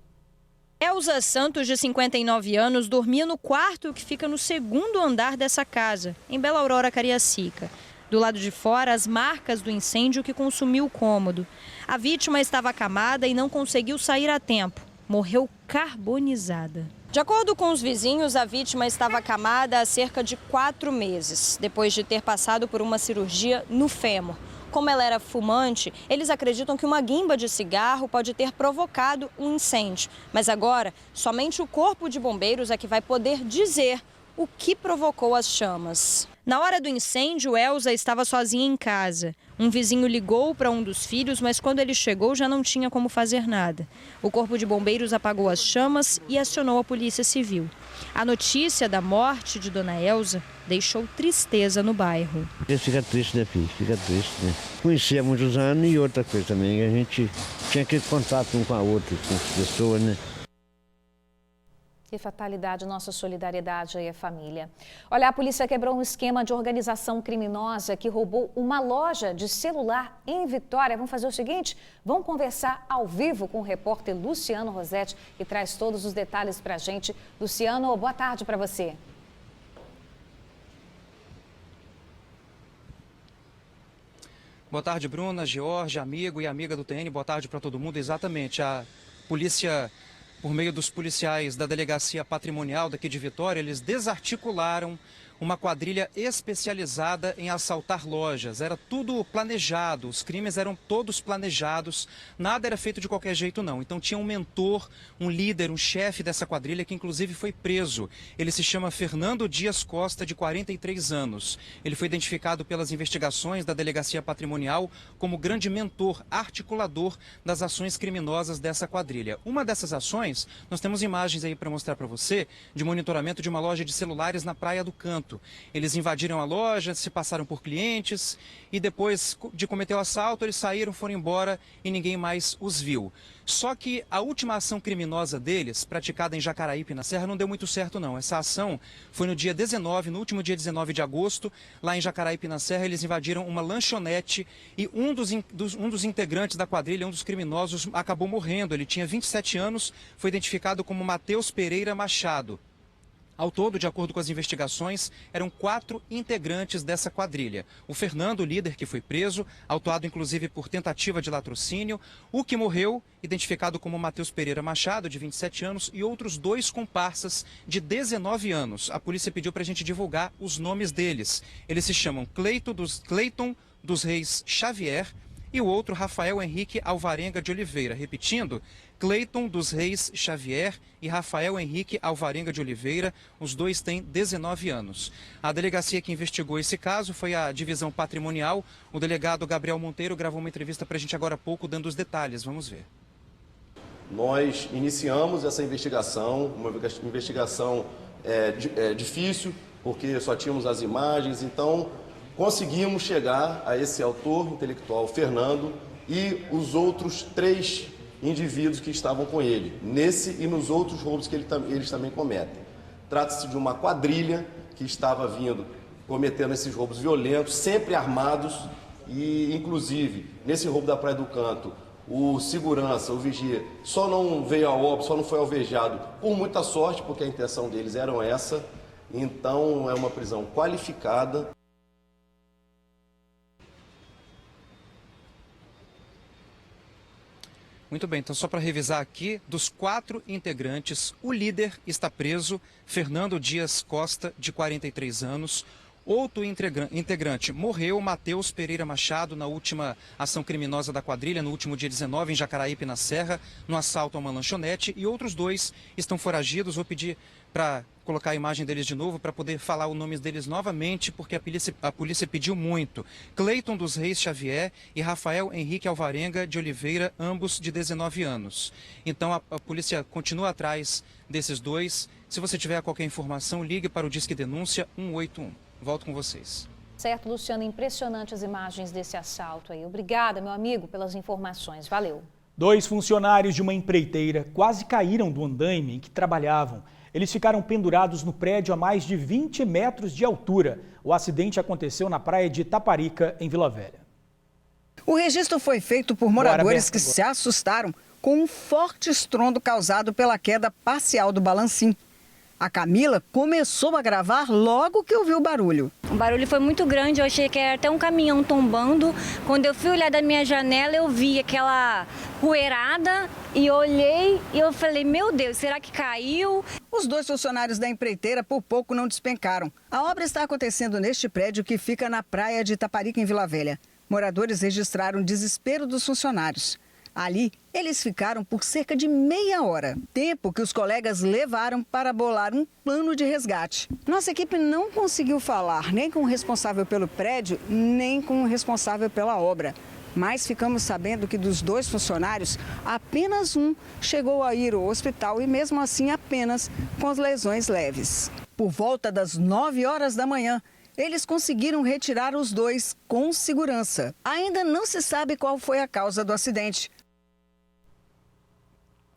Elza Santos, de 59 anos, dormia no quarto que fica no segundo andar dessa casa, em Bela Aurora, Cariacica. Do lado de fora, as marcas do incêndio que consumiu o cômodo. A vítima estava acamada e não conseguiu sair a tempo. Morreu carbonizada. De acordo com os vizinhos, a vítima estava acamada há cerca de 4 meses, depois de ter passado por uma cirurgia no fêmur. Como ela era fumante, eles acreditam que uma guimba de cigarro pode ter provocado um incêndio. Mas agora, somente o Corpo de Bombeiros é que vai poder dizer o que provocou as chamas. Na hora do incêndio, Elza estava sozinha em casa. Um vizinho ligou para um dos filhos, mas quando ele chegou já não tinha como fazer nada. O Corpo de Bombeiros apagou as chamas e acionou a Polícia Civil. A notícia da morte de Dona Elza deixou tristeza no bairro. Fica triste, né, filho? Fica triste, né? Conheci há muitos anos e outra coisa também, a gente tinha aquele contato um com a outra, com as pessoas, né? Que fatalidade, nossa solidariedade aí à família. Olha, a polícia quebrou um esquema de organização criminosa que roubou uma loja de celular em Vitória. Vamos fazer o seguinte, vamos conversar ao vivo com o repórter Luciano Rossetti, que traz todos os detalhes pra gente. Luciano, boa tarde para você. Boa tarde, Bruna, George, amigo e amiga do TN, boa tarde para todo mundo. Exatamente, a polícia, por meio dos policiais da Delegacia Patrimonial daqui de Vitória, eles desarticularam uma quadrilha especializada em assaltar lojas. Era tudo planejado, os crimes eram todos planejados, nada era feito de qualquer jeito não. Então tinha um mentor, um líder, um chefe dessa quadrilha que inclusive foi preso. Ele se chama Fernando Dias Costa, de 43 anos. Ele foi identificado pelas investigações da Delegacia Patrimonial como grande mentor, articulador das ações criminosas dessa quadrilha. Uma dessas ações, nós temos imagens aí para mostrar para você, de monitoramento de uma loja de celulares na Praia do Canto. Eles invadiram a loja, se passaram por clientes e depois de cometer o assalto, eles saíram, foram embora e ninguém mais os viu. Só que a última ação criminosa deles, praticada em Jacaraípe, na Serra, não deu muito certo não. Essa ação foi no dia 19, no último dia 19 de agosto, lá em Jacaraípe, na Serra, eles invadiram uma lanchonete e um dos integrantes da quadrilha, um dos criminosos, acabou morrendo. Ele tinha 27 anos, foi identificado como Matheus Pereira Machado. Ao todo, de acordo com as investigações, eram 4 integrantes dessa quadrilha. O Fernando, o líder, que foi preso, autuado inclusive por tentativa de latrocínio. O que morreu, identificado como Matheus Pereira Machado, de 27 anos, e outros 2 comparsas de 19 anos. A polícia pediu para a gente divulgar os nomes deles. Eles se chamam Cleiton dos Reis Xavier e o outro Rafael Henrique Alvarenga de Oliveira. Repetindo, Cleiton dos Reis Xavier e Rafael Henrique Alvarenga de Oliveira, os 2 têm 19 anos. A delegacia que investigou esse caso foi a Divisão Patrimonial. O delegado Gabriel Monteiro gravou uma entrevista para a gente agora há pouco, dando os detalhes. Vamos ver. Nós iniciamos essa investigação, uma investigação difícil, porque só tínhamos as imagens, então conseguimos chegar a esse autor intelectual, Fernando, e os outros 3 indivíduos que estavam com ele, nesse e nos outros roubos que eles também cometem. Trata-se de uma quadrilha que estava vindo, cometendo esses roubos violentos, sempre armados, e inclusive, nesse roubo da Praia do Canto, o segurança, o vigia, só não veio a óbito, só não foi alvejado por muita sorte, porque a intenção deles era essa. Então é uma prisão qualificada. Muito bem, então só para revisar aqui, dos 4 integrantes, o líder está preso, Fernando Dias Costa, de 43 anos. Outro integrante morreu, Matheus Pereira Machado, na última ação criminosa da quadrilha, no último dia 19, em Jacaraípe, na Serra, no assalto a uma lanchonete. E outros 2 estão foragidos. Vou pedir para colocar a imagem deles de novo, para poder falar os nomes deles novamente, porque a polícia pediu muito. Cleiton dos Reis Xavier e Rafael Henrique Alvarenga de Oliveira, ambos de 19 anos. Então a polícia continua atrás desses 2. Se você tiver qualquer informação, ligue para o Disque Denúncia 181. Volto com vocês. Certo, Luciano, impressionante as imagens desse assalto aí. Obrigada, meu amigo, pelas informações. Valeu. 2 funcionários de uma empreiteira quase caíram do andaime em que trabalhavam. Eles ficaram pendurados no prédio a mais de 20 metros de altura. O acidente aconteceu na praia de Itaparica, em Vila Velha. O registro foi feito por moradores que se assustaram com um forte estrondo causado pela queda parcial do balancim. A Camila começou a gravar logo que ouviu o barulho. O barulho foi muito grande, eu achei que era até um caminhão tombando. Quando eu fui olhar da minha janela, eu vi aquela poeirada e olhei e eu falei, meu Deus, será que caiu? Os 2 funcionários da empreiteira por pouco não despencaram. A obra está acontecendo neste prédio que fica na praia de Itaparica, em Vila Velha. Moradores registraram o desespero dos funcionários. Ali, eles ficaram por cerca de meia hora, tempo que os colegas levaram para bolar um plano de resgate. Nossa equipe não conseguiu falar nem com o responsável pelo prédio, nem com o responsável pela obra. Mas ficamos sabendo que dos 2 funcionários, apenas um chegou a ir ao hospital e mesmo assim apenas com as lesões leves. Por volta das 9 horas da manhã, eles conseguiram retirar os 2 com segurança. Ainda não se sabe qual foi a causa do acidente.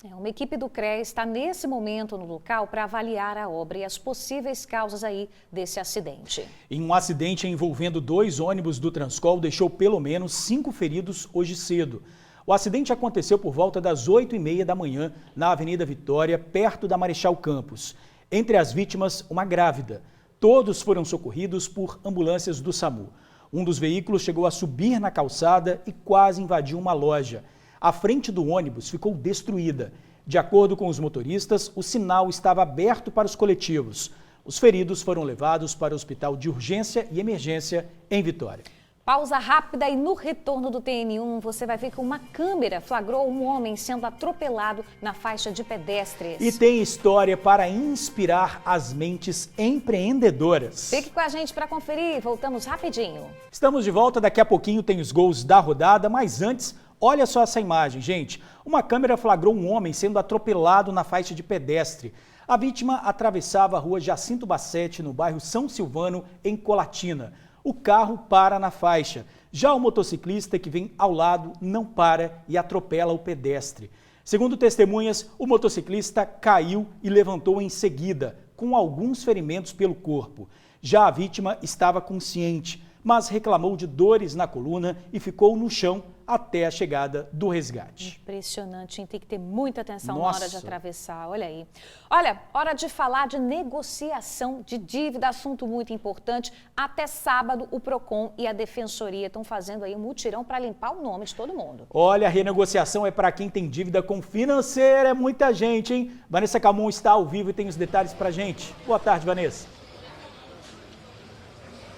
Uma equipe do CREA está nesse momento no local para avaliar a obra e as possíveis causas aí desse acidente. Em um acidente envolvendo 2 ônibus do Transcol deixou pelo menos 5 feridos hoje cedo. O acidente aconteceu por volta das 8h30 da manhã na Avenida Vitória, perto da Marechal Campos. Entre as vítimas, uma grávida. Todos foram socorridos por ambulâncias do SAMU. Um dos veículos chegou a subir na calçada e quase invadiu uma loja. A frente do ônibus ficou destruída. De acordo com os motoristas, o sinal estava aberto para os coletivos. Os feridos foram levados para o Hospital de Urgência e Emergência em Vitória. Pausa rápida e no retorno do TN1 você vai ver que uma câmera flagrou um homem sendo atropelado na faixa de pedestres. E tem história para inspirar as mentes empreendedoras. Fique com a gente para conferir, voltamos rapidinho. Estamos de volta, daqui a pouquinho tem os gols da rodada, mas antes, olha só essa imagem, gente. Uma câmera flagrou um homem sendo atropelado na faixa de pedestre. A vítima atravessava a rua Jacinto Bassetti, no bairro São Silvano, em Colatina. O carro para na faixa. Já o motociclista que vem ao lado não para e atropela o pedestre. Segundo testemunhas, o motociclista caiu e levantou em seguida, com alguns ferimentos pelo corpo. Já a vítima estava consciente, mas reclamou de dores na coluna e ficou no chão até a chegada do resgate. Impressionante, hein? Tem que ter muita atenção Nossa. na hora de atravessar, olha aí. Olha, hora de falar de negociação de dívida, assunto muito importante. Até sábado, o PROCON e a Defensoria estão fazendo aí um mutirão para limpar o nome de todo mundo. Olha, a renegociação é para quem tem dívida com financeira, é muita gente, hein? Vanessa Camon está ao vivo e tem os detalhes pra gente. Boa tarde, Vanessa.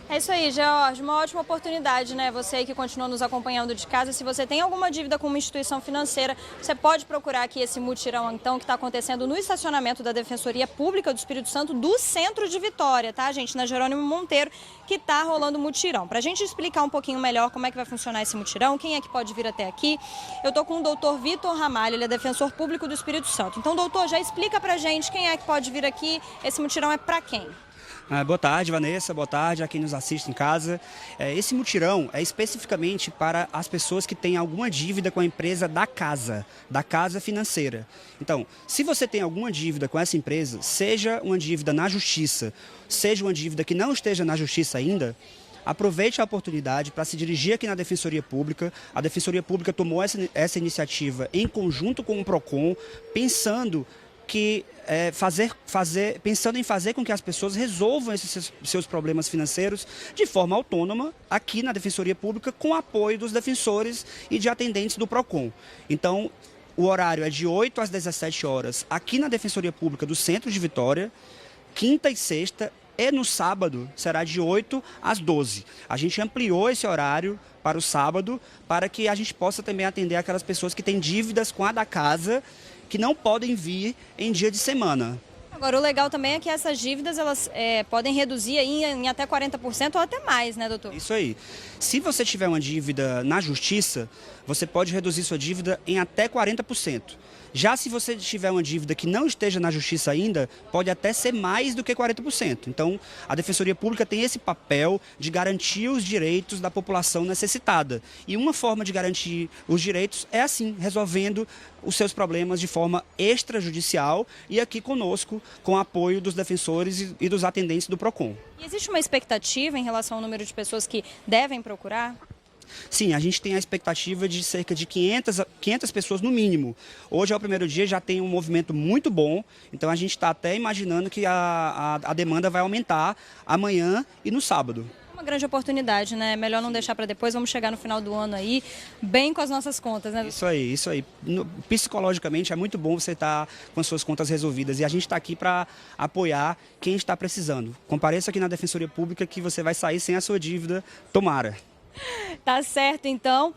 É isso aí, George, uma ótima oportunidade, né? Você aí que continua nos acompanhando de casa, se você tem alguma dívida com uma instituição financeira, você pode procurar aqui esse mutirão, então, que está acontecendo no estacionamento da Defensoria Pública do Espírito Santo, do centro de Vitória, tá, gente? Na Jerônimo Monteiro, que está rolando o mutirão. Para a gente explicar um pouquinho melhor como é que vai funcionar esse mutirão, quem é que pode vir até aqui, eu tô com o doutor Vitor Ramalho, ele é defensor público do Espírito Santo. Então, doutor, já explica pra gente quem é que pode vir aqui, esse mutirão é para quem? Boa tarde, Vanessa. Boa tarde a quem nos assiste em casa. Esse mutirão é especificamente para as pessoas que têm alguma dívida com a empresa da casa financeira. Então, se você tem alguma dívida com essa empresa, seja uma dívida na justiça, seja uma dívida que não esteja na justiça ainda, aproveite a oportunidade para se dirigir aqui na Defensoria Pública. A Defensoria Pública tomou essa iniciativa em conjunto com o PROCON, pensando em fazer com que as pessoas resolvam esses seus problemas financeiros de forma autônoma aqui na Defensoria Pública, com apoio dos defensores e de atendentes do PROCON. Então, o horário é de 8 às 17 horas aqui na Defensoria Pública do Centro de Vitória, quinta e sexta, e no sábado será de 8 às 12. A gente ampliou esse horário para o sábado para que a gente possa também atender aquelas pessoas que têm dívidas com a da casa, que não podem vir em dia de semana. Agora, o legal também é que essas dívidas elas podem reduzir aí em até 40% ou até mais, né, doutor? Isso aí. Se você tiver uma dívida na justiça, você pode reduzir sua dívida em até 40%. Já se você tiver uma dívida que não esteja na justiça ainda, pode até ser mais do que 40%. Então, a Defensoria Pública tem esse papel de garantir os direitos da população necessitada. E uma forma de garantir os direitos é assim, resolvendo os seus problemas de forma extrajudicial e aqui conosco, com o apoio dos defensores e dos atendentes do PROCON. E existe uma expectativa em relação ao número de pessoas que devem procurar? Sim, a gente tem a expectativa de cerca de 500 pessoas no mínimo. Hoje é o primeiro dia, já tem um movimento muito bom, então a gente está até imaginando que a demanda vai aumentar amanhã e no sábado. Uma grande oportunidade, né? Melhor não deixar para depois, vamos chegar no final do ano aí, bem com as nossas contas, né? Isso aí. Psicologicamente é muito bom você estar com as suas contas resolvidas e a gente está aqui para apoiar quem está precisando. Compareça aqui na Defensoria Pública que você vai sair sem a sua dívida, tomara. Tá certo, então.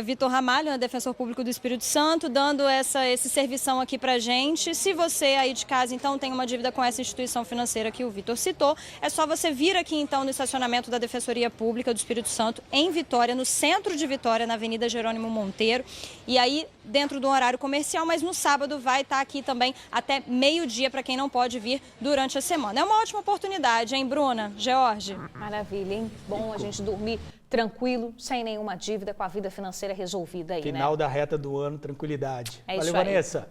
Vitor Ramalho, defensor público do Espírito Santo, dando esse servição aqui pra gente. Se você aí de casa, então, tem uma dívida com essa instituição financeira que o Vitor citou, é só você vir aqui, então, no estacionamento da Defensoria Pública do Espírito Santo, em Vitória, no centro de Vitória, na Avenida Jerônimo Monteiro. E aí, dentro do horário comercial, mas no sábado vai estar aqui também até meio-dia para quem não pode vir durante a semana. É uma ótima oportunidade, hein, Bruna? George? Maravilha, hein? Bom a gente dormir tranquilo, sem nenhuma dívida, com a vida financeira resolvida aí, Final né? da reta do ano, tranquilidade. É Valeu, isso aí. Vanessa.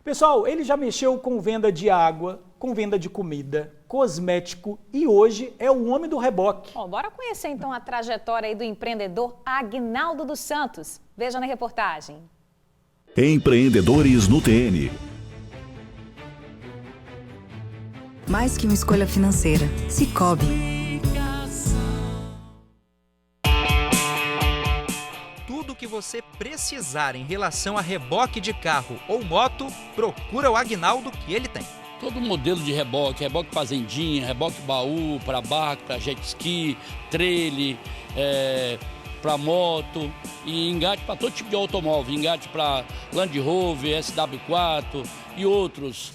Pessoal, ele já mexeu com venda de água, com venda de comida, cosmético e hoje é o homem do reboque. Bom, bora conhecer então a trajetória aí do empreendedor Aguinaldo dos Santos. Veja na reportagem. Empreendedores no TN. Mais que uma escolha financeira, Sicoob. Tudo que você precisar em relação a reboque de carro ou moto, procura o Aguinaldo que ele tem. Todo modelo de reboque fazendinha, reboque baú, para barco, para jet ski, trailer, para moto e engate para todo tipo de automóvel, engate para Land Rover, SW4 e outros.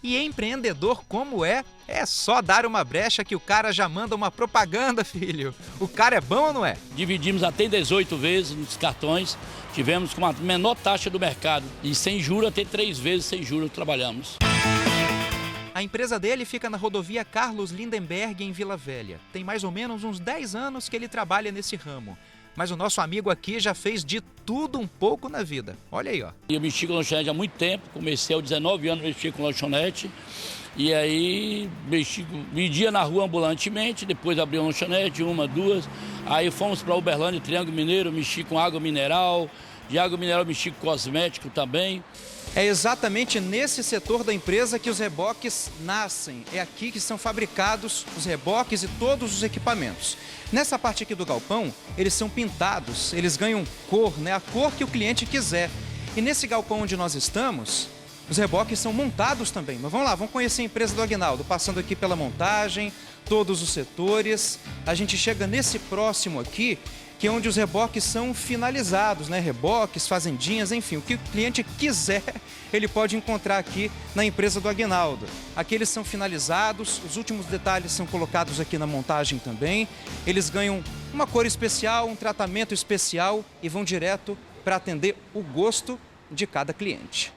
E empreendedor como é só dar uma brecha que o cara já manda uma propaganda, filho. O cara é bom ou não é? Dividimos até 18 vezes nos cartões, tivemos com a menor taxa do mercado e sem juros até 3 vezes sem juros trabalhamos. A empresa dele fica na rodovia Carlos Lindenberg, em Vila Velha. Tem mais ou menos uns 10 anos que ele trabalha nesse ramo. Mas o nosso amigo aqui já fez de tudo um pouco na vida. Olha aí, ó. Eu mexi com lanchonete há muito tempo, comecei aos 19 anos a mexer com lanchonete. E aí vendia na rua ambulantemente, depois abri uma lanchonete, 1, 2. Aí fomos para Uberlândia, Triângulo Mineiro, mexi com água mineral. De água mineral mexi com cosmético também. É exatamente nesse setor da empresa que os reboques nascem. É aqui que são fabricados os reboques e todos os equipamentos. Nessa parte aqui do galpão, eles são pintados, eles ganham cor, né? A cor que o cliente quiser. E nesse galpão onde nós estamos, os reboques são montados também. Mas vamos lá, vamos conhecer a empresa do Aguinaldo, passando aqui pela montagem, todos os setores. A gente chega nesse próximo aqui, que é onde os reboques são finalizados, né? Reboques, fazendinhas, enfim, o que o cliente quiser, ele pode encontrar aqui na empresa do Aguinaldo. Aqui eles são finalizados, os últimos detalhes são colocados aqui na montagem também. Eles ganham uma cor especial, um tratamento especial e vão direto para atender o gosto de cada cliente.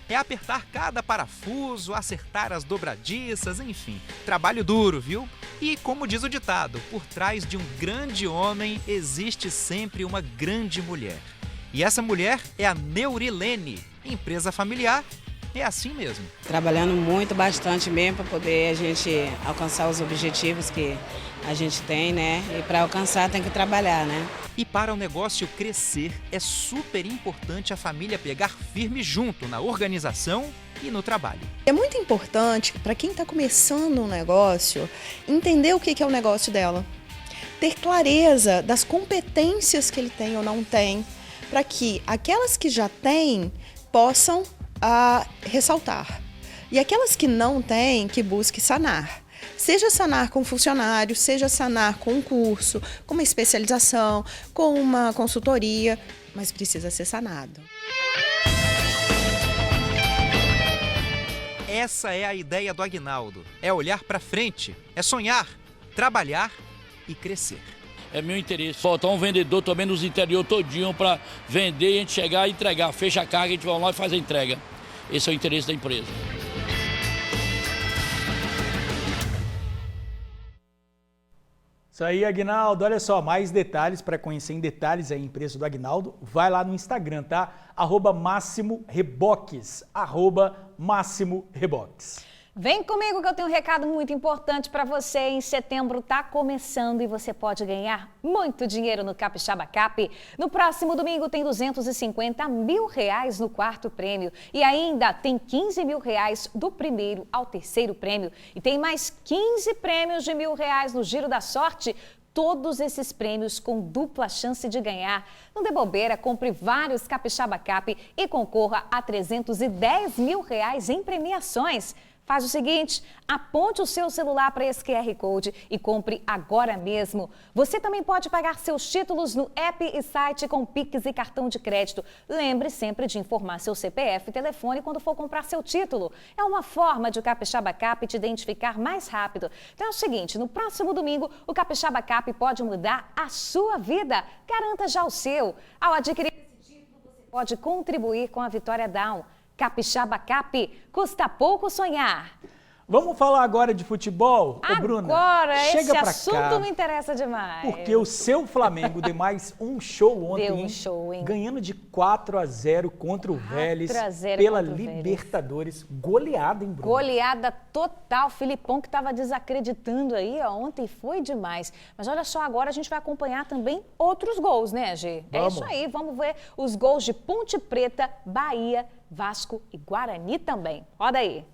É apertar cada parafuso, acertar as dobradiças, enfim, trabalho duro, viu? E como diz o ditado, por trás de um grande homem existe sempre uma grande mulher. E essa mulher é a Neurilene, empresa familiar, é assim mesmo. Trabalhando muito, bastante mesmo, para poder a gente alcançar os objetivos que a gente tem, né? E para alcançar tem que trabalhar, né? E para o negócio crescer, é super importante a família pegar firme junto na organização e no trabalho. É muito importante para quem está começando um negócio entender o que é o negócio dela, ter clareza das competências que ele tem ou não tem, para que aquelas que já têm possam ressaltar e aquelas que não têm, que busque sanar. Seja sanar com funcionário, seja sanar com um curso, com uma especialização, com uma consultoria, mas precisa ser sanado. Essa é a ideia do Aguinaldo, é olhar para frente, é sonhar, trabalhar e crescer. É meu interesse. Faltar um vendedor também nos interior todinho para vender e a gente chegar e entregar. Fecha a carga, a gente vai lá e faz a entrega. Esse é o interesse da empresa. Isso aí, Aguinaldo. Olha só, mais detalhes para conhecer em detalhes a empresa do Aguinaldo. Vai lá no Instagram, tá? @MáximoReboques. @MáximoReboques. Vem comigo que eu tenho um recado muito importante para você. Em setembro está começando e você pode ganhar muito dinheiro no Capixaba Cap. No próximo domingo tem R$250 mil no quarto prêmio e ainda tem R$15 mil do primeiro ao terceiro prêmio. E tem mais 15 prêmios de R$1.000 no Giro da Sorte. Todos esses prêmios com dupla chance de ganhar. Não dê bobeira, compre vários Capixaba Cap e concorra a R$310 mil em premiações. Faz o seguinte, aponte o seu celular para esse QR Code e compre agora mesmo. Você também pode pagar seus títulos no app e site com Pix e cartão de crédito. Lembre sempre de informar seu CPF e telefone quando for comprar seu título. É uma forma de o Capixaba Cap te identificar mais rápido. Então é o seguinte, no próximo domingo, o Capixaba Cap pode mudar a sua vida. Garanta já o seu. Ao adquirir esse título, você pode contribuir com a Vitória Down. Capixaba Cap, custa pouco sonhar. Vamos falar agora de futebol? Ô, Bruna, agora, chega esse assunto cá, me interessa demais. porque o seu Flamengo deu mais um show ontem, Deu um show, hein? Ganhando de 4-0 contra o Vélez 4-0 pela contra o Vélez. Libertadores. Goleada, hein, Bruna? Goleada total. Filipão que estava desacreditando aí, ó, ontem foi demais. Mas olha só, agora a gente vai acompanhar também outros gols, né, Gê? É Vamos. isso aí, vamos ver os gols de Ponte Preta, Bahia, Vasco e Guarani também. Roda aí.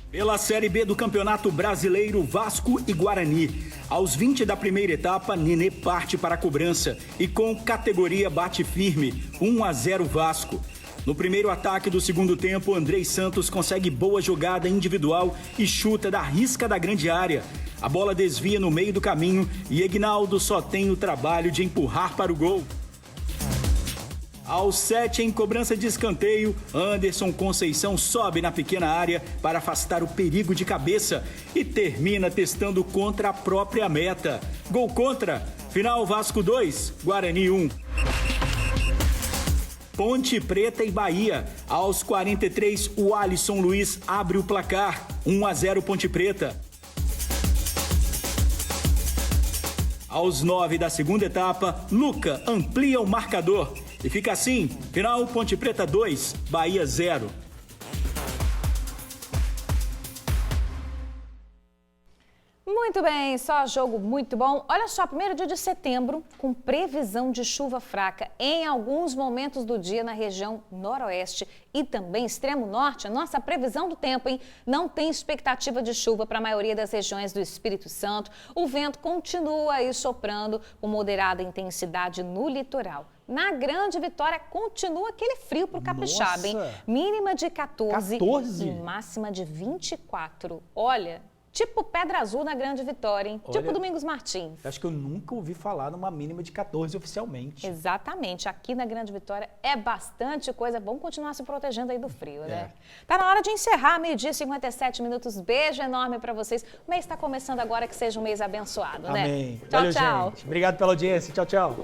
Pela Série B do Campeonato Brasileiro, Vasco e Guarani. Aos 20 da primeira etapa, Nenê parte para a cobrança e com categoria bate firme, 1-0 Vasco. No primeiro ataque do segundo tempo, Andrei Santos consegue boa jogada individual e chuta da risca da grande área. A bola desvia no meio do caminho e Egnaldo só tem o trabalho de empurrar para o gol. Aos 7, em cobrança de escanteio, Anderson Conceição sobe na pequena área para afastar o perigo de cabeça e termina testando contra a própria meta. Gol contra, final Vasco 2, Guarani 1. Ponte Preta e Bahia. Aos 43, o Alisson Luiz abre o placar, 1-0 Ponte Preta. Aos 9 da segunda etapa, Luca amplia o marcador. E fica assim, final Ponte Preta 2, Bahia 0. Muito bem, só jogo muito bom. Olha só, 1º dia de setembro, com previsão de chuva fraca em alguns momentos do dia na região noroeste e também extremo norte. A nossa previsão do tempo, hein? Não tem expectativa de chuva para a maioria das regiões do Espírito Santo. O vento continua aí soprando com moderada intensidade no litoral. Na Grande Vitória, continua aquele frio para o Capixaba, hein? Mínima de 14 e máxima de 24. Olha, tipo Pedra Azul na Grande Vitória, hein? Olha, tipo Domingos Martins. Acho que eu nunca ouvi falar numa mínima de 14 oficialmente. Exatamente. Aqui na Grande Vitória é bastante coisa. Vamos continuar se protegendo aí do frio, né? Tá na hora de encerrar, 12h57. Beijo enorme para vocês. O mês está começando agora, que seja um mês abençoado, né? Amém. Tchau, Valeu, tchau. gente. Obrigado pela audiência. Tchau, tchau.